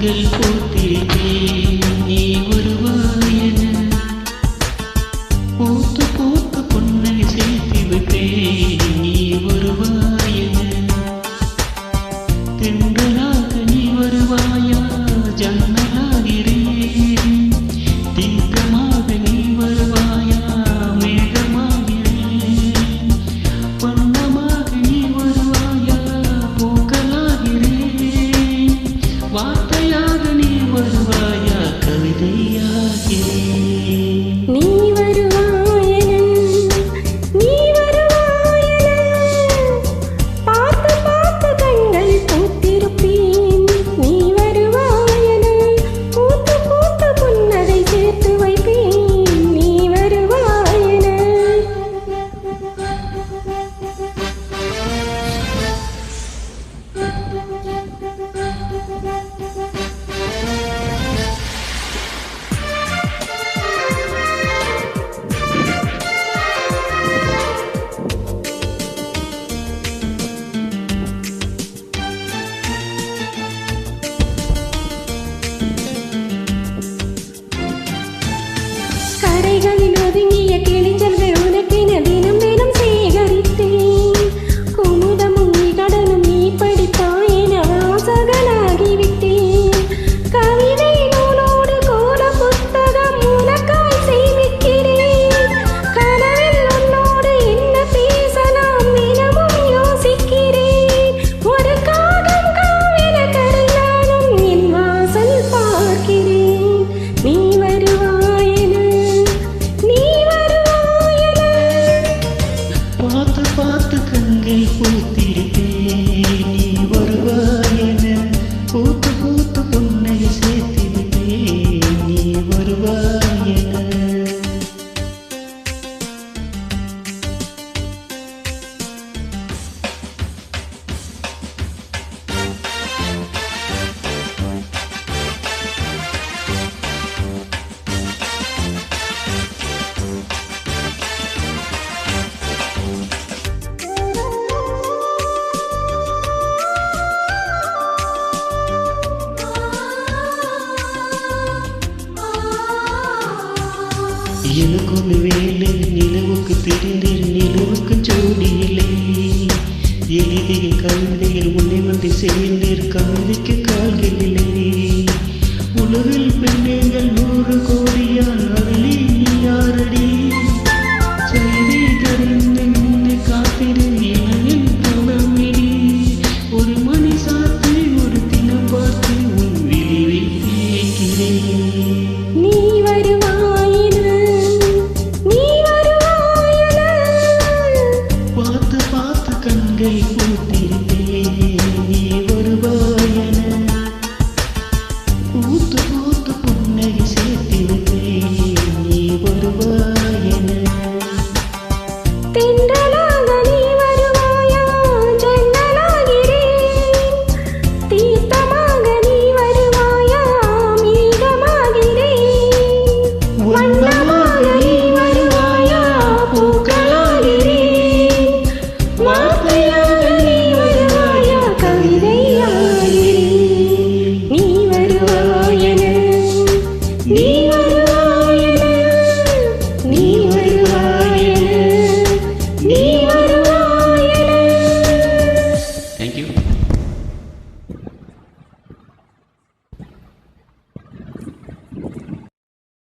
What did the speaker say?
கண்கள் பூத்திருப்பேன் நீ வருவாயென பூத்து பூத்து புன்னகை சேர்த்து வைப்பேன் நீ வருவாயென தென்றலாக நீ வருவாயா ஜன்னலாகிறேன் தீர்க்கமாக நீ வருவாயா மேகமாகிறேன் வண்ணமாக நீ வருவாயா பூக்களாகிறேன் வார்த்தையாக நீ வருவாயா கவிதையாகிறேன் நீ வருவாயென நீ வருவாயென பார்த்து பார்த்து கண்கள் பூத்திருப்பேன் நீ வருவாயென பூத்து பூத்து புன்னகை சேர்த்து வைப்பேன் நீ வருவாயென கரைகளில் ஒதுங்கிய கிளிஞ்சல்கள் உனக்கென தினம் தினம் சேகரித்தேன் குமுதமும் நீ கடலும் நீ படித்தாய் என வாசகனாகிவிட்டேன் கவிதை நூலோடு கோல புத்தகம் உனக்காய் சேமிக்கிறேன் கனவில் உன்னோடு என்ன பேசலாம் தினமும் யோசிக்கிறேன் ஒரு காகம் காவென கருந்தாலும் என் வாசல் பார்க்கிறேன் நீ வருவாயென நீ வருவாயென பார்த்து பார்த்து கண்கள் பூத்திருப்பேன் நீ வருவாயென பூத்து பூத்து புன்னகை சேர்த்து வைப்பேன் நீ வருவாயென எனக்கு ஒரு வேலை நிலவுக்கு தெரிந்தேன் நிலவுக்கு ஜோடியில்லை எளிதில் கவிதைகள் உன்னை வந்து சேர்ந்தேன் கவிதைக்கு கால்கள் இல்லை உலகில் பெண்கள் 100 கோடி